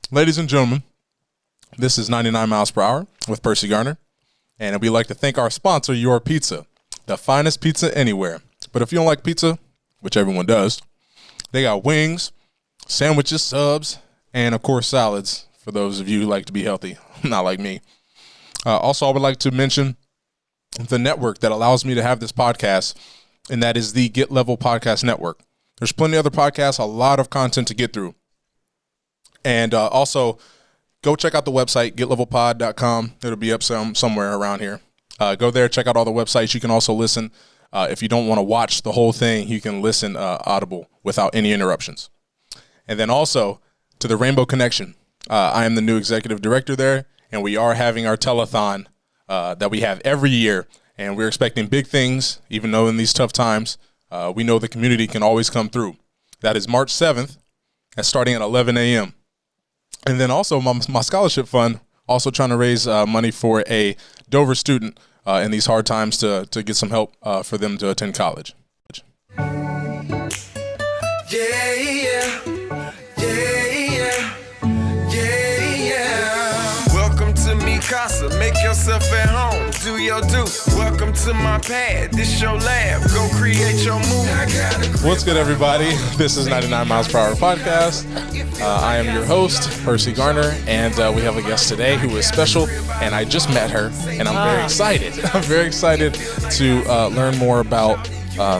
Ladies and gentlemen, this is 99 miles per hour with Perci Garner, and we'd like to thank our sponsor, Your Pizza, the finest pizza anywhere. But if you don't like pizza, which everyone does, they got wings, sandwiches, subs, and of course salads for those of you who like to be healthy, not like me. Also, I would like to mention the network that allows me to have this podcast, and that is the Get Level Podcast Network. There's plenty of other podcasts, a lot of content to get through. And also, go check out the website, getlevelpod.com. It'll be up somewhere around here. Go there, check out all the websites. You can also listen. If you don't want to watch the whole thing, you can listen audible without any interruptions. And then also, to the Rainbow Connection. I am the new executive director there, and we are having our telethon that we have every year. And we're expecting big things, even though in these tough times, we know the community can always come through. That is March 7th, starting at 11 a.m. And then also my scholarship fund, also trying to raise money for a Dover student in these hard times to get some help for them to attend college. Welcome to me casa, make yourself at home, do your do. Welcome to my pad, this your lab, go create your move. What's good, everybody? This is 99 Miles Per Hour Podcast. I am your host, Perci Garner, and we have a guest today who is special, and I just met her, and I'm very excited. I'm very excited to learn more about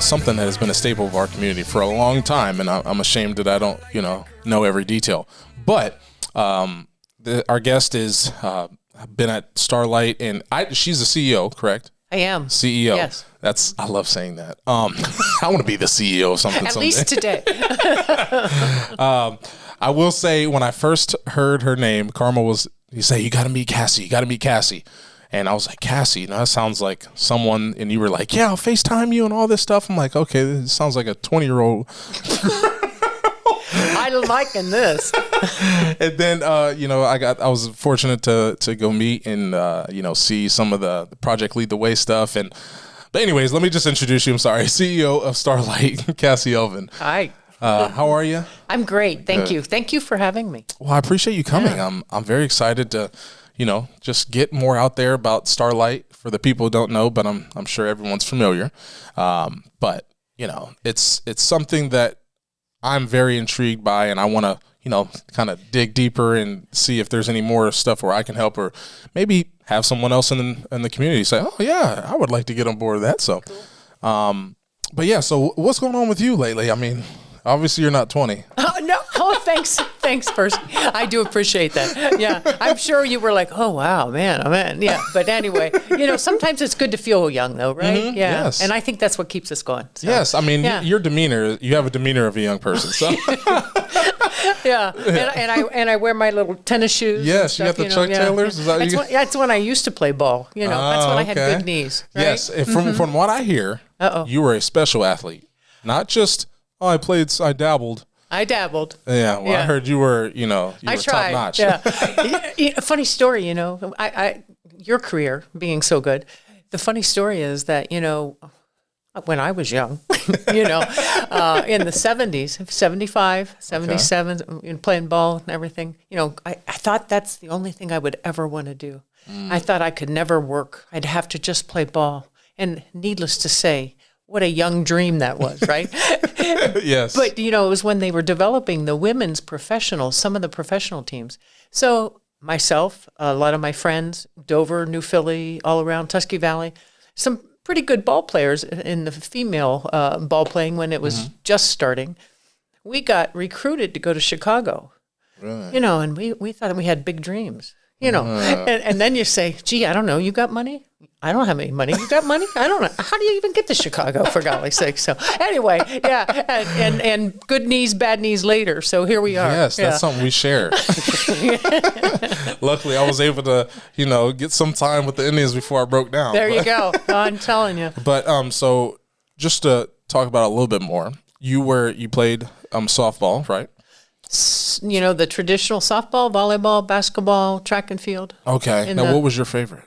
something that has been a staple of our community for a long time, and I'm ashamed that I don't, know every detail. But our guest is been at Starlight, and she's the CEO, correct? I am. CEO. Yes. I love saying that. I want to be the CEO of something someday. At least today. I will say, when I first heard her name, you say, you got to meet Cassie. And I was like, Cassie, that sounds like someone, and you were like, yeah, I'll FaceTime you and all this stuff. I'm like, okay, this sounds like a 20-year-old. I'm liking this. And then, I was fortunate to go meet and, see some of the Project Lead the Way stuff. But anyways, let me just introduce you. I'm sorry. CEO of Starlight, Cassie Elvin. Hi. How are you? I'm great. Thank you. Thank you for having me. Well, I appreciate you coming. Yeah. I'm very excited to, just get more out there about Starlight for the people who don't know, but I'm sure everyone's familiar. But it's something that I'm very intrigued by, and I want to, kind of dig deeper and see if there's any more stuff where I can help, or maybe have someone else in the community say, oh yeah, I would like to get on board with that. So, cool. But yeah, so what's going on with you lately? I mean, obviously you're not 20. Oh, no. Oh, thanks. Thanks, Perci. I do appreciate that. Yeah. I'm sure you were like, oh, wow, man. Yeah. But anyway, sometimes it's good to feel young, though, right? Mm-hmm. Yeah. Yes. And I think that's what keeps us going. So. Yes. I mean, your demeanor, you have a demeanor of a young person. So. Yeah. And I wear my little tennis shoes. Yes. You got the Chuck Taylors? Is that that's when I used to play ball. That's when I had good knees. Right? Yes. From what I hear, you were a special athlete. Not just, I dabbled. I dabbled. Yeah, well, yeah. I heard you were, you were top notch. Yeah. Funny story, your career being so good. The funny story is that, when I was young, in the 70s, 75, 77, playing ball and everything, I thought that's the only thing I would ever want to do. I thought I could never work. I'd have to just play ball. And needless to say, what a young dream that was, right? Yes. But, it was when they were developing the women's professionals, some of the professional teams. So myself, a lot of my friends, Dover, New Philly, all around Tusky Valley, some pretty good ball players in the female ball playing when it was just starting. We got recruited to go to Chicago, really? And we thought we had big dreams. And then you say, gee, I don't know, you got money? I don't have any money. You got money? I don't know. How do you even get to Chicago, for golly's sake? So anyway, yeah, and good knees, bad knees later. So here we are. Yes, that's something we share. Luckily, I was able to, get some time with the Indians before I broke down. There you go. I'm telling you. But so just to talk about it a little bit more, you played softball, right? The traditional softball, volleyball, basketball, track and field. Okay. Now, what was your favorite?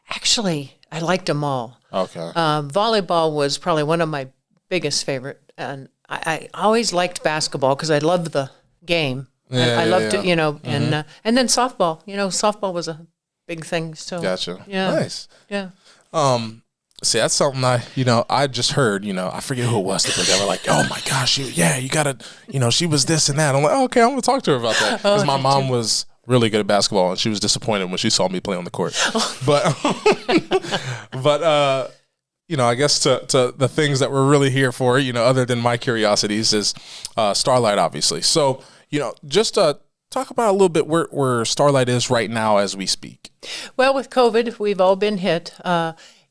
Actually, I liked them all. Okay. Volleyball was probably one of my biggest favorite, and I always liked basketball because I loved the game. And I loved it, and then softball. Softball was a big thing. So Gotcha. Yeah. Nice. Yeah. See, that's something I just heard, I forget who it was, but they were like, oh my gosh, you gotta, she was this and that. I'm like, oh, okay, I'm gonna talk to her about that. Because my mom was really good at basketball and she was disappointed when she saw me play on the court. But I guess to the things that we're really here for, other than my curiosities is Starlight, obviously. So, just talk about a little bit where Starlight is right now as we speak. Well, with COVID, we've all been hit.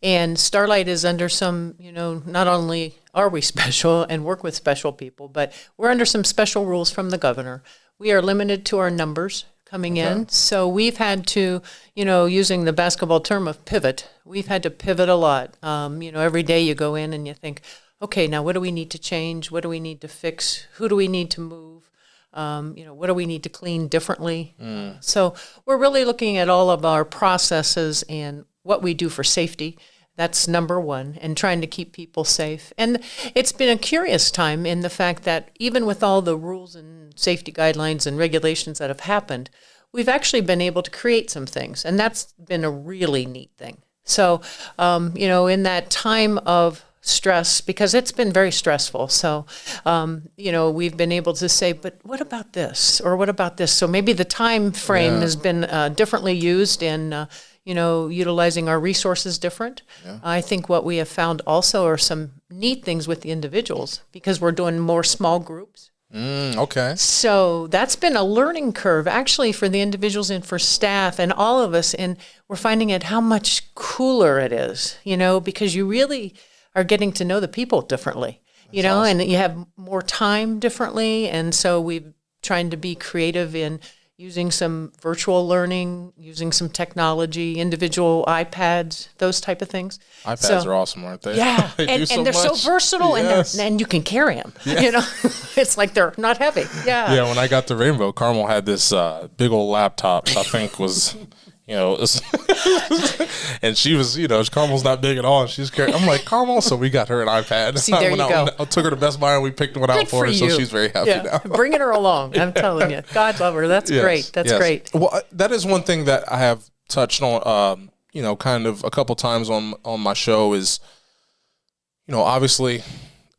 And Starlight is under some, not only are we special and work with special people, but we're under some special rules from the governor. We are limited to our numbers coming in. So we've had to, using the basketball term of pivot, we've had to pivot a lot. Every day you go in and you think, okay, now what do we need to change? What do we need to fix? Who do we need to move? What do we need to clean differently? So we're really looking at all of our processes and what we do for safety. That's number one, and trying to keep people safe. And it's been a curious time in the fact that even with all the rules and safety guidelines and regulations that have happened, we've actually been able to create some things, and that's been a really neat thing. So, in that time of stress, because it's been very stressful. So, we've been able to say, but what about this? Or what about this? So maybe the time frame has been differently used in, utilizing our resources different. Yeah. I think what we have found also are some neat things with the individuals because we're doing more small groups. Okay. So that's been a learning curve actually for the individuals and for staff and all of us. And we're finding out how much cooler it is, because you really are getting to know the people differently, awesome. And you have more time differently. And so we're trying to be creative in using some virtual learning, using some technology, individual iPads, those type of things. iPads are awesome, aren't they? Yeah, and they're so versatile, yes. and you can carry them. Yes. It's like they're not heavy. Yeah. Yeah, when I got to Rainbow, Carmel had this big old laptop. I think was. And she was, Carmel's not big at all. And she's carrying. I'm like, Carmel. So we got her an iPad. See, there you go. I took her to Best Buy and we picked one out for her. So she's very happy now. Bringing her along. I'm telling you. God love her. That's great. That's great. Well, that is one thing that I have touched on, kind of a couple times on my show is, obviously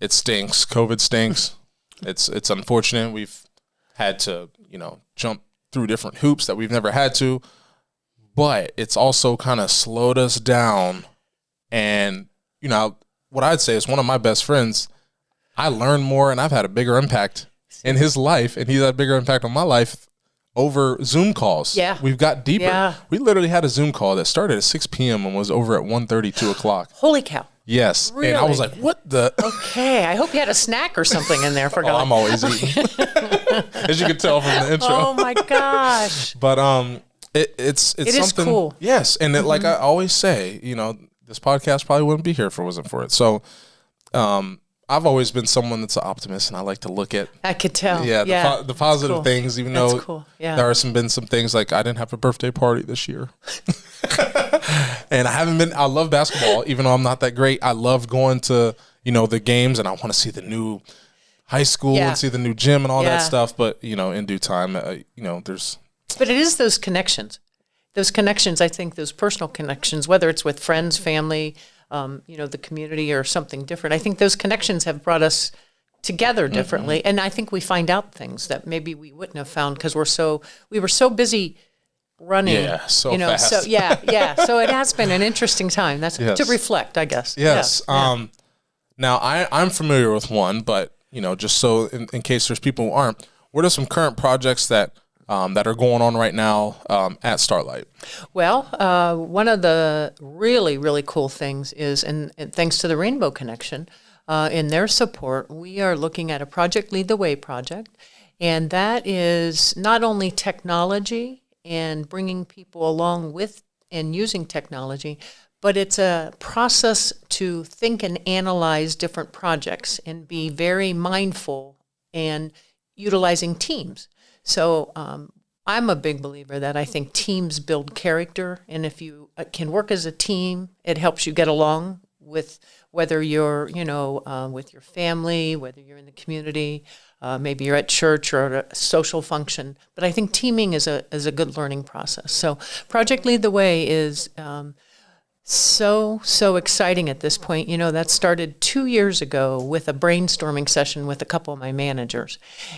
it stinks. COVID stinks. It's unfortunate. We've had to, jump through different hoops that we've never had to. But it's also kind of slowed us down. And, what I'd say is one of my best friends, I learned more and I've had a bigger impact in his life. And he's had a bigger impact on my life over Zoom calls. Yeah. We've got deeper. Yeah. We literally had a Zoom call that started at 6 p.m. and was over at 1:30, 2 o'clock. Holy cow. Yes. Really? And I was like, what the? Okay. I hope you had a snack or something in there for God. I'm always eating. As you can tell from the intro. Oh, my gosh. But, It's something, is cool. Yes, and like I always say, this podcast probably wouldn't be here if it wasn't for it. So, I've always been someone that's an optimist, and I like to look at. I could tell. Yeah, the positive things, even though there are been some things like I didn't have a birthday party this year, and I haven't been. I love basketball, even though I'm not that great. I love going to the games, and I want to see the new high school and see the new gym and all that stuff. But in due time, there's. But it is those connections. Those connections, I think, those personal connections, whether it's with friends, family, the community or something different. I think those connections have brought us together differently. And I think we find out things that maybe we wouldn't have found because we were so busy running. Yeah, so fast. So So it has been an interesting time. That's to reflect, I guess. Yes. Yeah. Now, I'm familiar with one, but, just so in case there's people who aren't, what are some current projects that are going on right now at Starlight? Well, one of the really, really cool things is, and thanks to the Rainbow Connection, in their support, we are looking at a Project Lead the Way project. And that is not only technology and bringing people along with and using technology, but it's a process to think and analyze different projects and be very mindful and utilizing teams. So I'm a big believer that I think teams build character, and if you can work as a team, it helps you get along with whether you're, with your family, whether you're in the community, maybe you're at church or at a social function. But I think teaming is a good learning process. So Project Lead the Way is so exciting at this point. That started 2 years ago with a brainstorming session with a couple of my managers.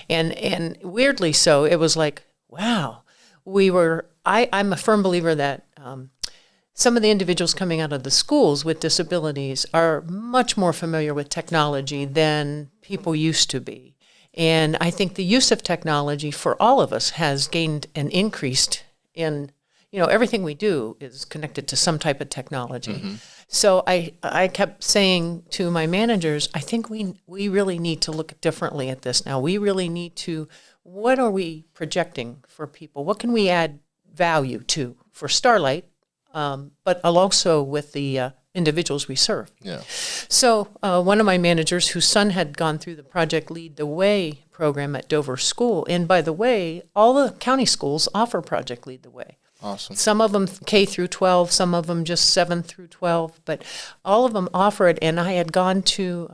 And weirdly so, it was like, wow, I'm a firm believer that some of the individuals coming out of the schools with disabilities are much more familiar with technology than people used to be. And I think the use of technology for all of us has gained and increased in, everything we do is connected to some type of technology. Mm-hmm. So I kept saying to my managers, I think we really need to look differently at this now. We really need to, what are we projecting for people? What can we add value to for Starlight, but also with the individuals we serve? Yeah. So one of my managers, whose son had gone through the Project Lead the Way program at Dover School, and by the way, all the county schools offer Project Lead the Way. Awesome. Some of them K through 12, some of them just 7 through 12, but all of them offer it. And I had gone to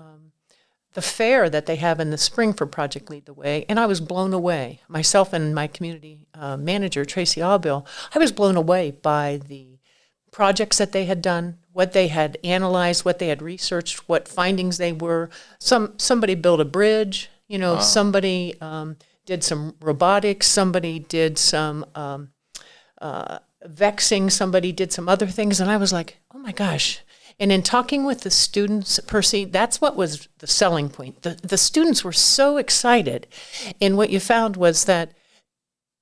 the fair that they have in the spring for Project Lead the Way, and I was blown away. Myself and my community manager, Cassie Elvin, I was blown away by the projects that they had done, what they had analyzed, what they had researched, what findings they were. Somebody built a bridge, wow. Somebody did some robotics, somebody did some vexing, somebody did some other things, and I was like, oh my gosh. And in talking with the students, Perci, that's what was the selling point. The students were so excited, and what you found was that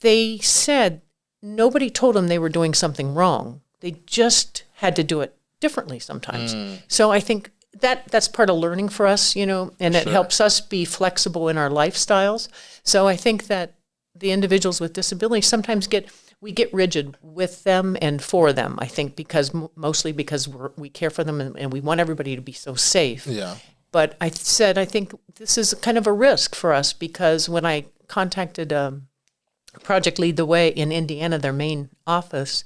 they said nobody told them they were doing something wrong. They just had to do it differently sometimes. So I think that's part of learning for us, and it helps us be flexible in our lifestyles. So I think that the individuals with disabilities sometimes we get rigid with them and for them, I think, mostly because we care for them and we want everybody to be so safe. Yeah. But I think this is kind of a risk for us, because when I contacted Project Lead the Way in Indiana, their main office,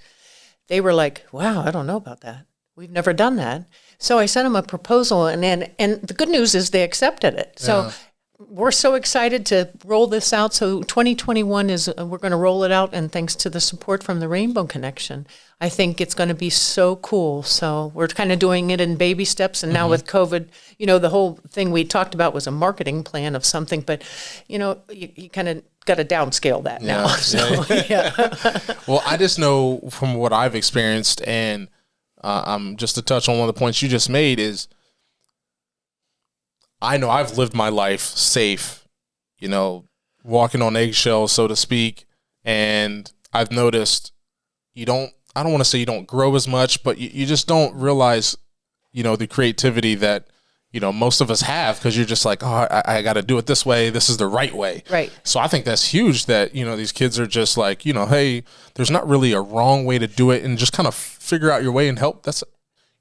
they were like, wow, I don't know about that. We've never done that. So I sent them a proposal, and the good news is they accepted it. So we're so excited to roll this out. So 2021 we're going to roll it out, and thanks to the support from the Rainbow Connection, I think it's going to be so cool. So we're kind of doing it in baby steps, and now with COVID, the whole thing we talked about was a marketing plan of something, but you kind of got to downscale that now. So, Well, I just know from what I've experienced, and just to touch on one of the points you just made is, I know I've lived my life safe, walking on eggshells, so to speak. And I've noticed I don't want to say you don't grow as much, but you just don't realize, the creativity that, most of us have, because you're just like, oh, I got to do it this way. This is the right way. Right. So I think that's huge that, these kids are just like, hey, there's not really a wrong way to do it, and just kind of figure out your way and help. That's,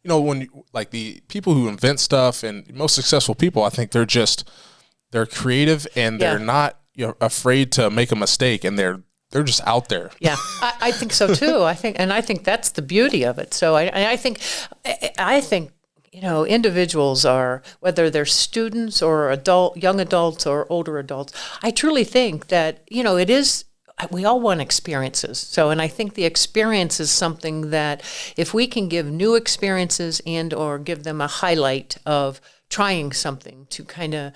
when like the people who invent stuff and most successful people, I think they're creative, and they're not afraid to make a mistake, and they're just out there. Yeah, I think so too. I think that's the beauty of it. So I think individuals are, whether they're students or young adults or older adults, I truly think that it is. We all want experiences. So, and I think the experience is something that if we can give new experiences or give them a highlight of trying something to kind of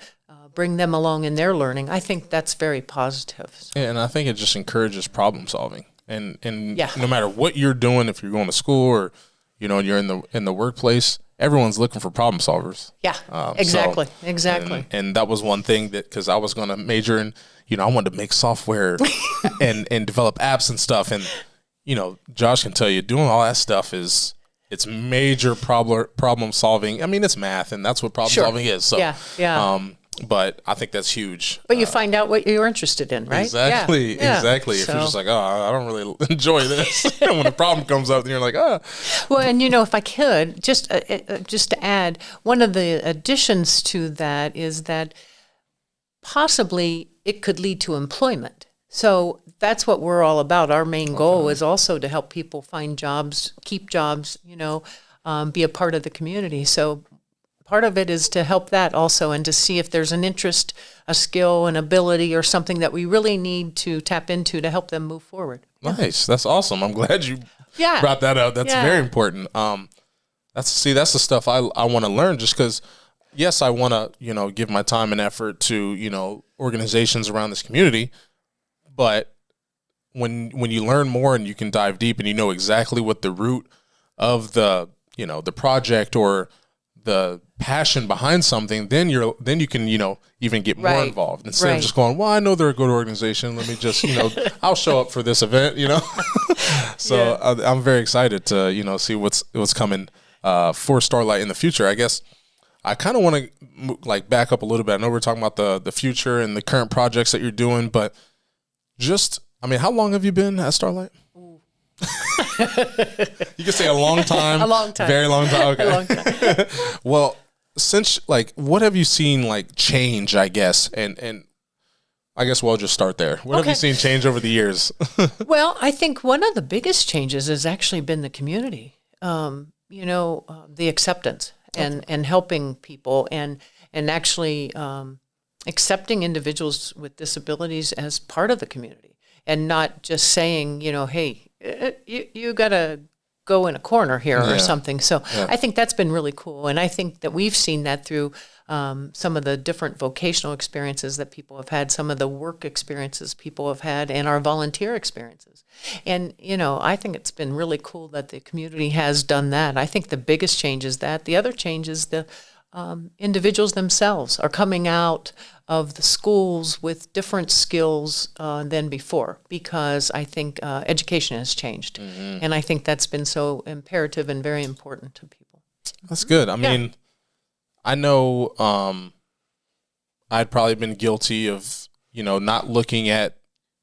bring them along in their learning, I think that's very positive. Yeah, and I think it just encourages problem solving. And no matter what you're doing, if you're going to school or, you're in the workplace, everyone's looking for problem solvers. Yeah, exactly. And that was one thing that, because I was going to major in, I wanted to make software and develop apps and stuff. And, Josh can tell you, doing all that stuff it's major problem solving. I mean, it's math, and that's what problem solving is. So, but I think that's huge. But you find out what you're interested in, right? Exactly. Exactly. If you're just like, oh, I don't really enjoy this. When a problem comes up, then you're like, oh. Well, and if I could, just to add, one of the additions to that is that possibly it could lead to employment. So that's what we're all about. Our main goal is also to help people find jobs, keep jobs, be a part of the community. So part of it is to help that also, and to see if there's an interest, a skill, an ability, or something that we really need to tap into to help them move forward. Nice. That's awesome. I'm glad you Yeah. brought that up. That's very important. That's the stuff I want to learn, just because, yes, I want to, give my time and effort to, organizations around this community. But when you learn more and you can dive deep and you know exactly what the root of the project or the passion behind something, then you can, even get more involved instead of just going, well, I know they're a good organization. Let me just, I'll show up for this event, So I'm very excited to, see what's coming for Starlight in the future. I guess I kind of want to back up a little bit. I know we're talking about the future and the current projects that you're doing, but how long have you been at Starlight? You can say a long time. A long time. Very long time. Okay. A long time. Well, since what have you seen change, I guess, and I guess we'll just start there. What have you seen change over the years? Well, I think one of the biggest changes has actually been the community. The acceptance and helping people and actually accepting individuals with disabilities as part of the community, and not just saying, hey, you got to go in a corner here or something. So I think that's been really cool. And I think that we've seen that through some of the different vocational experiences that people have had, some of the work experiences people have had, and our volunteer experiences. And, I think it's been really cool that the community has done that. I think the biggest change is that. The other change is the individuals themselves are coming out of the schools with different skills than before, because I think education has changed. Mm-hmm. And I think that's been so imperative and very important to people. That's good. I mean, I know I'd probably been guilty of, not looking at,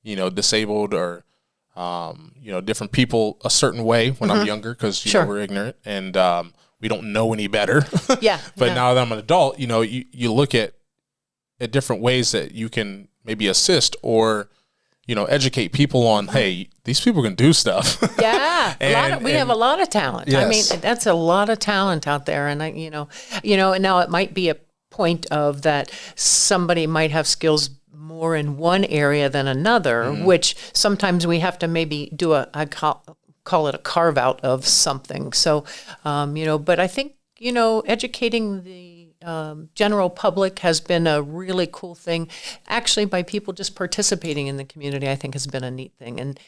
disabled or, different people a certain way when I'm younger, because, we're ignorant and we don't know any better. But now that I'm an adult, you look at different ways that you can maybe assist or, educate people on, hey, these people can do stuff. We have a lot of talent. Yes. I mean, that's a lot of talent out there. And and now it might be a point of that somebody might have skills more in one area than another, which sometimes we have to maybe do I call it a carve out of something. So, but I think, educating the general public has been a really cool thing. Actually, by people just participating in the community, I think has been a neat thing. And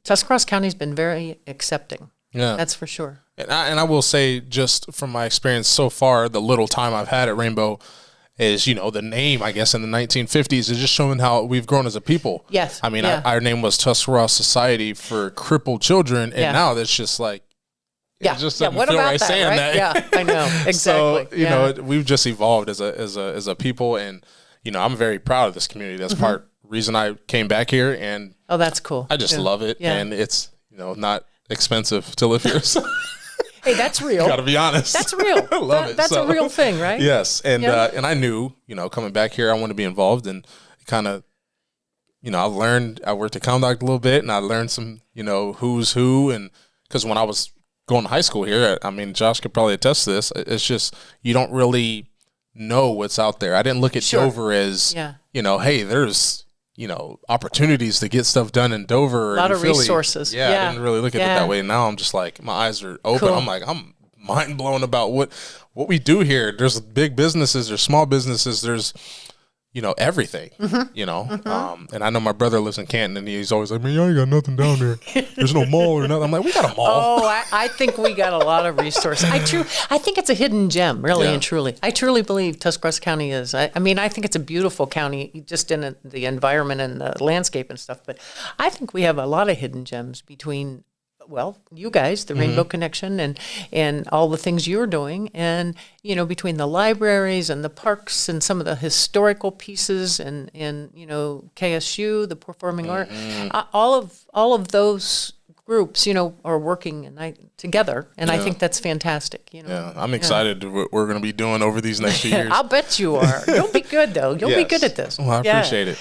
Tuscarawas County has been very accepting. Yeah, that's for sure. And I will say, just from my experience so far, the little time I've had at Rainbow is, the name, I guess, in the 1950s is just showing how we've grown as a people. Yes. I mean, our name was Tuscarawas Society for Crippled Children, and now that's just like, it just doesn't what feel about right that, saying right? that. Yeah, I know, exactly. So, we've just evolved as a people, and, I'm very proud of this community. That's part reason I came back here, and oh, that's cool. I just love it, and it's, not expensive to live here. So. Hey, that's real. Got to be honest. That's real. I love it. That's a real thing, right? Yes. And and I knew, coming back here, I wanted to be involved, and kind of, I worked at Conduct a little bit, and I learned some, who's who. And because when I was going to high school here, I mean, Josh could probably attest to this. It's just, you don't really know what's out there. I didn't look at Dover as, hey, there's, opportunities to get stuff done in Dover. A lot of resources. I didn't really look at it that way. Now I'm just like, my eyes are open. Cool. I'm mind blown about what we do here. There's big businesses, there's small businesses, there's, everything, and I know my brother lives in Canton, and he's always like, man, y'all ain't got nothing down there. There's no mall or nothing. I'm like, we got a mall. Oh, I think we got a lot of resources. I think it's a hidden gem, really and truly. I truly believe Tuscarawas County is. I mean, I think it's a beautiful county just in the environment and the landscape and stuff, but I think we have a lot of hidden gems between, well, you guys, the Rainbow Connection, and all the things you're doing, and between the libraries and the parks and some of the historical pieces, and KSU, the performing art, all of those groups, are working together, and I think that's fantastic. Yeah, I'm excited to what we're going to be doing over these next few years. I'll bet you are. You'll be good though. You'll be good at this. Well, I appreciate it.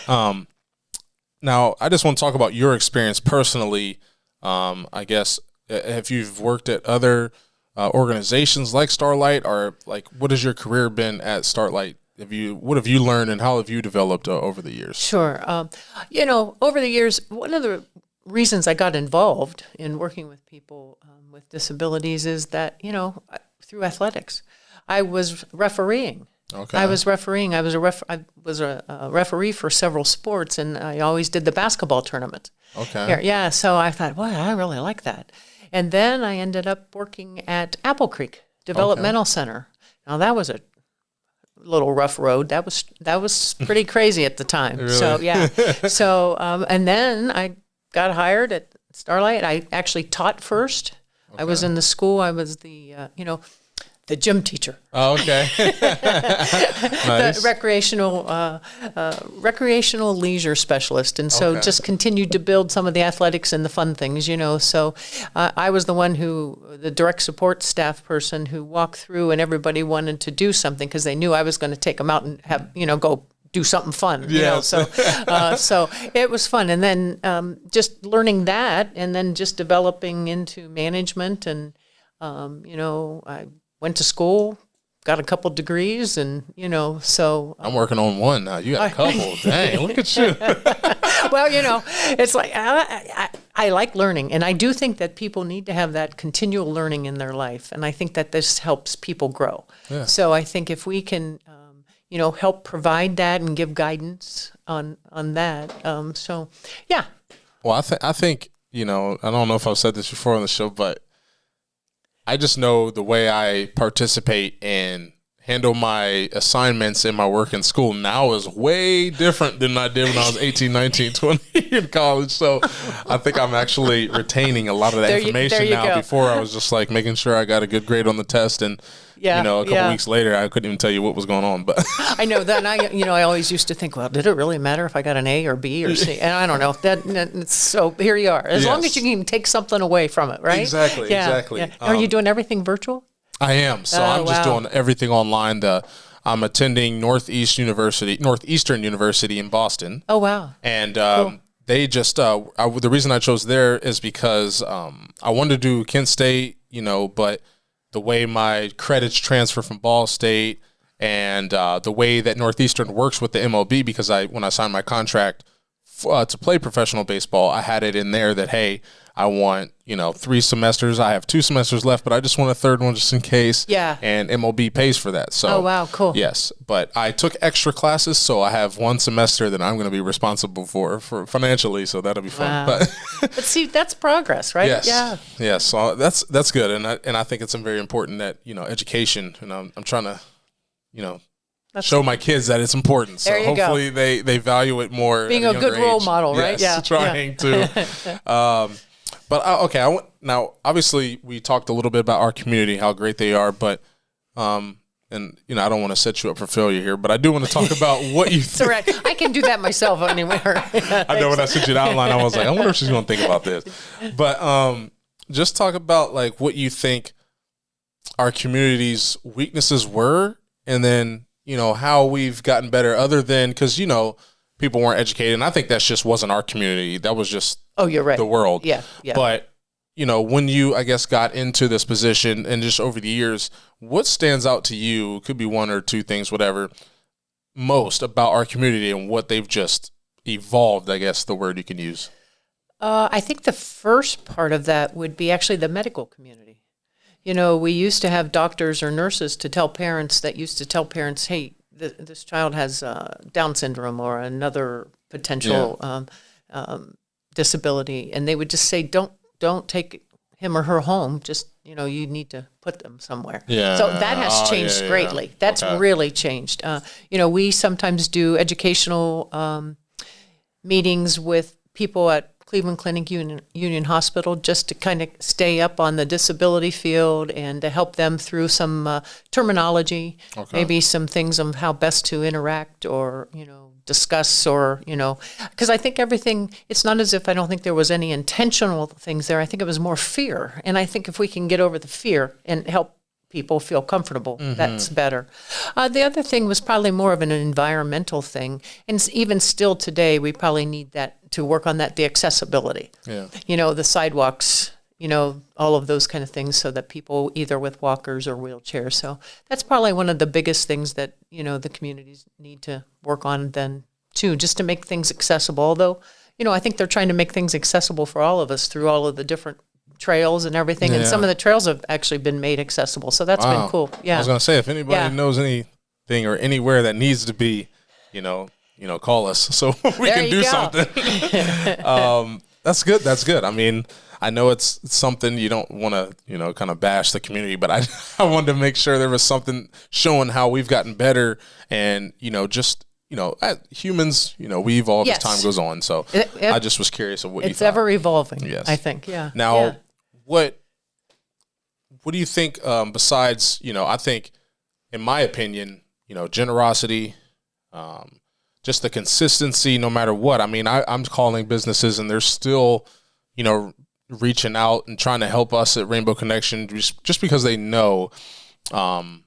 Now, I just want to talk about your experience personally. I guess if you've worked at other organizations like Starlight, or like what has your career been at Starlight? What have you learned, and how have you developed over the years? Sure. Over the years, one of the reasons I got involved in working with people with disabilities is that, through athletics, I was refereeing. Okay. I was refereeing. I was a referee for several sports, and I always did the basketball tournament. Okay. Yeah. So I thought, well, I really like that. And then I ended up working at Apple Creek Developmental Center. Now that was a little rough road. That was pretty crazy at the time. Really? So yeah. So and then I got hired at Starlight. I actually taught first. I was in the school. I was the the gym teacher. Oh, okay. Nice. The recreational leisure specialist, and so just continued to build some of the athletics and the fun things, So I was the direct support staff person who walked through, and everybody wanted to do something because they knew I was going to take them out and have go do something fun. Yes. So it was fun, and then just learning that, and then just developing into management, and I went to school, got a couple degrees, and so I'm working on one now. You got a couple. Dang, look at you. well, it's like I like learning, and I do think that people need to have that continual learning in their life, and I think that this helps people grow. Yeah. So I think if we can, help provide that and give guidance on that. So yeah. Well, I think I don't know if I've said this before on the show, but I just know the way I participate and handle my assignments in my work in school now is way different than I did when I was 18, 19, 20 in college. So I think I'm actually retaining a lot of that information now. Go. Before I was just like making sure I got a good grade on the test, and a couple weeks later I couldn't even tell you what was going on. But I know that. I always used to think, well, did it really matter if I got an A or B or C? And I don't know. So here you are. As long as you can take something away from it, right? Exactly. Yeah. Are you doing everything virtual? I am. So I'm just doing everything online. I'm attending Northeastern University in Boston. Oh, wow. And cool. They just, the reason I chose there is because I wanted to do Kent State, but the way my credits transfer from Ball State and the way that Northeastern works with the MLB, because when I signed my contract to play professional baseball, I had it in there that, hey, I want, 3 semesters. I have 2 semesters left, but I just want a third one just in case. Yeah. And MLB pays for that. So, oh, wow, cool. Yes. But I took extra classes, so I have 1 semester that I'm going to be responsible for financially, so that'll be fun. Wow. But see, that's progress, right? Yes. Yeah. Yes. So that's good. And I think it's very important that, education, and I'm trying to, show my kids that it's important. So hopefully they value it more. Being a good role model, right? Yes, trying to. But now obviously we talked a little bit about our community, how great they are, but and I don't want to set you up for failure here, but I do want to talk about what you think. Right. I can do that myself anywhere. I know when I sent you the outline, I was like, I wonder if she's going to think about this. But just talk about like what you think our community's weaknesses were, and then how we've gotten better, other than because people weren't educated, and I think that just wasn't our community. That was just you're right, the world. Yeah. But when you, I guess, got into this position and just over the years, what stands out to you? Could be 1 or 2 things, whatever, most about our community and what they've just evolved. I guess the word you can use. I think the first part of that would be actually the medical community. We used to have doctors or nurses tell parents, hey, this child has Down syndrome or another potential disability, and they would just say, don't take him or her home. Just you need to put them somewhere. Yeah. So that has changed greatly. That's really changed. We sometimes do educational meetings with people at Cleveland Clinic Union Hospital just to kind of stay up on the disability field and to help them through some terminology, maybe some things on how best to interact or, discuss or, because I think it's not as if I don't think there was any intentional things there. I think it was more fear. And I think if we can get over the fear and help people feel comfortable, that's better. The other thing was probably more of an environmental thing. And even still today, we probably need that to work on that, the accessibility. Yeah. The sidewalks, all of those kind of things so that people either with walkers or wheelchairs. So that's probably one of the biggest things that, the communities need to work on then too, just to make things accessible. Although, I think they're trying to make things accessible for all of us through all of the different trails and everything. And some of the trails have actually been made accessible. So that's been cool. Yeah. I was going to say, if anybody knows anything or anywhere that needs to be, call us so we can do something. That's good. That's good. I mean, I know it's something you don't want to, kind of bash the community, but I wanted to make sure there was something showing how we've gotten better and, just, as humans, we evolve as time goes on. So I just was curious of what you thought. It's ever evolving, yes. I think. Yeah. Now, what do you think, besides, I think in my opinion, generosity, just the consistency, no matter what. I mean, I'm calling businesses and they're still, reaching out and trying to help us at Rainbow Connection just because they know, how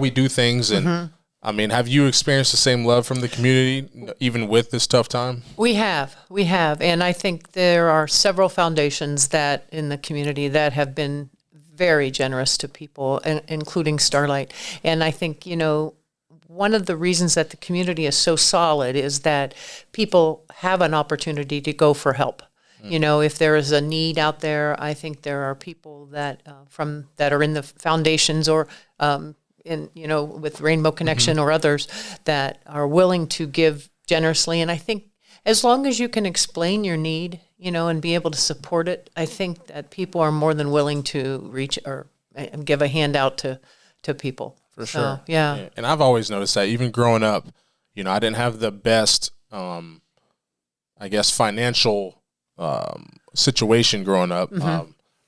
we do things. And I mean, have you experienced the same love from the community, even with this tough time? We have. And I think there are several foundations that in the community that have been very generous to people, including Starlight. And I think, one of the reasons that the community is so solid is that people have an opportunity to go for help. If there is a need out there, I think there are people that that are in the foundations or with Rainbow Connection or others that are willing to give generously. And I think as long as you can explain your need, and be able to support it, I think that people are more than willing to reach or give a handout to people. For sure. Yeah. And I've always noticed that even growing up, I didn't have the best, financial situation growing up.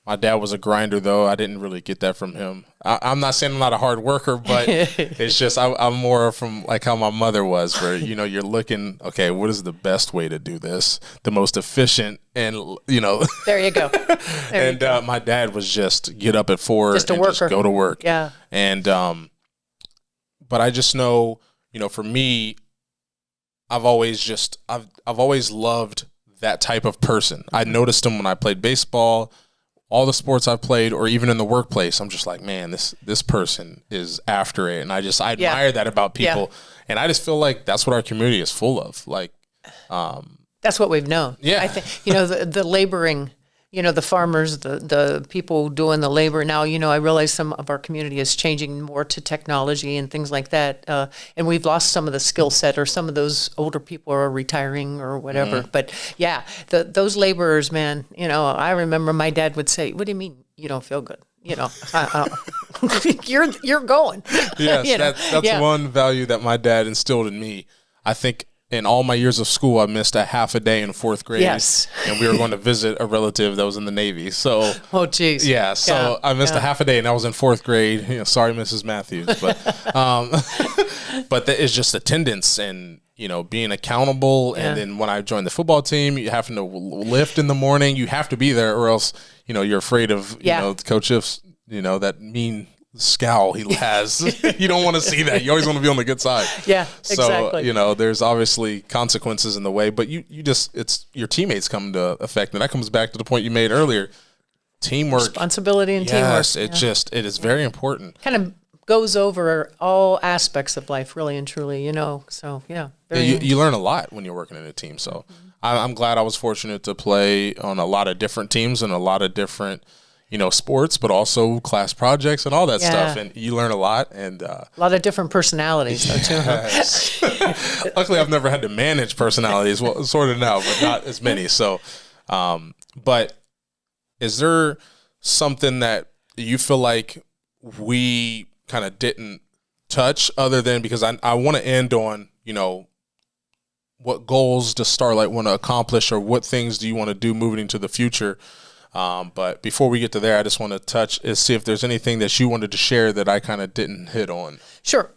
My dad was a grinder, though. I didn't really get that from him. I'm not saying I'm not a hard worker, but it's just I'm more from like how my mother was, where, you're looking, okay, what is the best way to do this? The most efficient and, There you go. My dad was just get up at 4 just and just go to work. Yeah. And, but I just know, for me, I've always loved that type of person. I noticed them when I played baseball, all the sports I've played, or even in the workplace. I'm just like, man, this person is after it. And I admire that about people. Yeah. And I just feel like that's what our community is full of. Like, that's what we've known. Yeah. I think, the laboring, the farmers, the people doing the labor. Now, I realize some of our community is changing more to technology and things like that. And we've lost some of the skill set, or some of those older people are retiring or whatever. But yeah, those laborers, man, I remember my dad would say, "What do you mean you don't feel good? You're going." Yes, that's one value that my dad instilled in me. I think in all my years of school, I missed a half a day in 4th grade. Yes. And we were going to visit a relative that was in the Navy. So, oh, geez. Yeah. So I missed a half a day, and I was in 4th grade. Sorry, Mrs. Matthews. But, but it's just attendance and, being accountable. And then when I joined the football team, you having to lift in the morning. You have to be there, or else, you're afraid of, Coach If's, that mean scowl he has. You don't want to see that. You always want to be on the good side. Yeah, so, exactly. There's obviously consequences in the way, but it's your teammates come to effect. And that comes back to the point you made earlier. Teamwork. Responsibility and teamwork. Yes, it is very important. Kind of goes over all aspects of life, really and truly, So, yeah. You learn a lot when you're working in a team. So I'm glad I was fortunate to play on a lot of different teams and a lot of different sports, but also class projects and all that stuff. And you learn a lot. And a lot of different personalities, though, too. Yes. Luckily, I've never had to manage personalities. Well, sort of now, but not as many. So, but is there something that you feel like we kind of didn't touch, other than, because I want to end on, what goals does Starlight want to accomplish, or what things do you want to do moving into the future? But before we get to there, I just want to see if there's anything that you wanted to share that I kind of didn't hit on. Sure.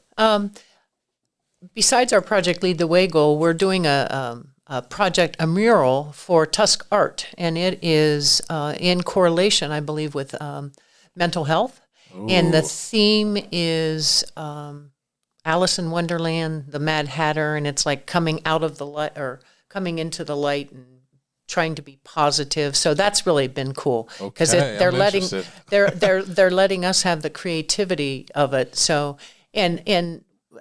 Besides our Project Lead the Way goal, we're doing a mural for Tusk Art, and it is in correlation, I believe, with mental health. Ooh. And the theme is Alice in Wonderland, the Mad Hatter, and it's like coming out of the light, or coming into the light, and trying to be positive. So that's really been cool because Okay, they're I'm letting interested. they're letting us have the creativity of it. So and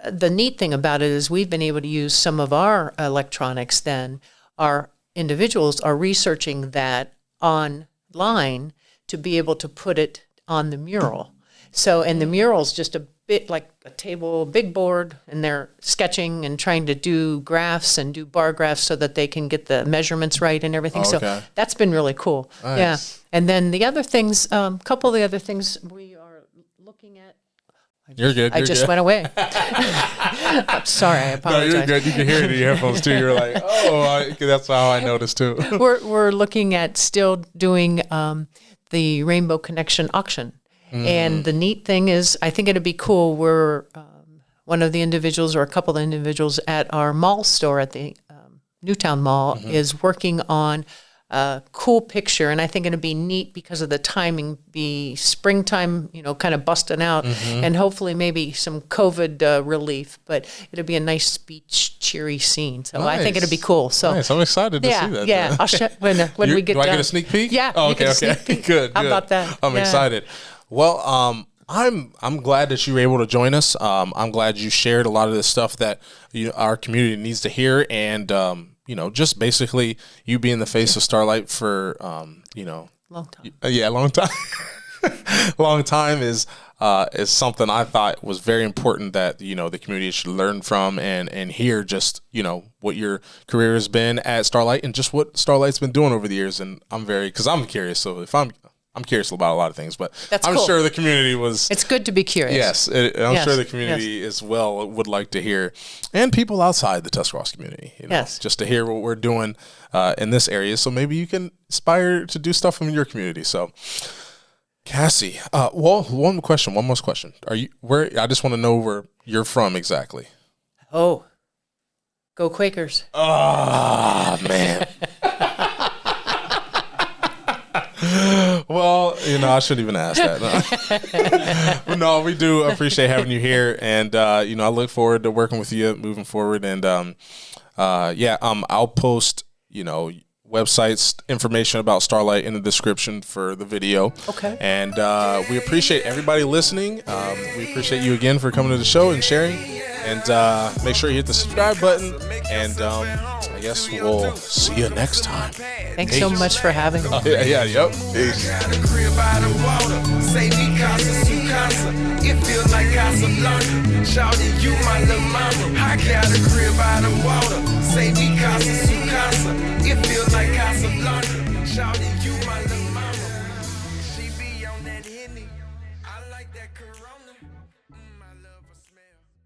the neat thing about it is we've been able to use some of our electronics. Then our individuals are researching that online to be able to put it on the mural. So, and the mural's just a bit like a table, big board, and they're sketching and trying to do graphs and do bar graphs so that they can get the measurements right and everything. Okay. So that's been really cool. Nice. Yeah. And then the other things, couple of the other things we are looking at. You're good. I just went away. I'm sorry, I No, apologize. you're good. You can hear it in your headphones too. You're like, that's how I noticed too. We're looking at still doing the Rainbow Connection auction. And the neat thing is, I think it'd be cool. We're one of the individuals or a couple of individuals at our mall store at the Newtown Mall is working on a cool picture. And I think it'd be neat because of the timing, be springtime, kind of busting out and hopefully maybe some COVID relief. But it'd be a nice beach, cheery scene. So I think it'd be cool. So Nice. I'm excited to see that. Yeah. I'll show when we get do I done. get a sneak peek? Yeah. Oh, you okay. get a sneak peek. Good. How about that? I'm Yeah. excited. Well, I'm glad that you were able to join us. I'm glad you shared a lot of the stuff that our community needs to hear, and just basically you being the face of Starlight for Long time. long time. Long time is something I thought was very important that the community should learn from and hear just what your career has been at Starlight and just what Starlight's been doing over the years. And I'm curious. So if I'm curious about a lot of things, but That's I'm cool. sure the community was. It's good to be curious. Yes, I'm Yes, sure the community as well would like to hear, and people outside the Tuscarawas community, Yes. just to hear what we're doing in this area. So maybe you can aspire to do stuff in your community. So, Cassie, one more question. Are you where? I just want to know where you're from exactly. Oh, go Quakers. Ah, man. Well, I shouldn't even ask that. No, we do appreciate having you here, and I look forward to working with you moving forward. And I'll post websites, information about Starlight in the description for the video. Okay. And we appreciate everybody listening. We appreciate you again for coming to the show and sharing. And make sure you hit the subscribe button. And I guess we'll see you next time. Thanks so much for having me. Yep. Peace. Got a crib by the water. Say me casa, su casa. It feels like Casablanca. Shouting you my little mama. I got a crib by the water. Say me casa, su casa. It feels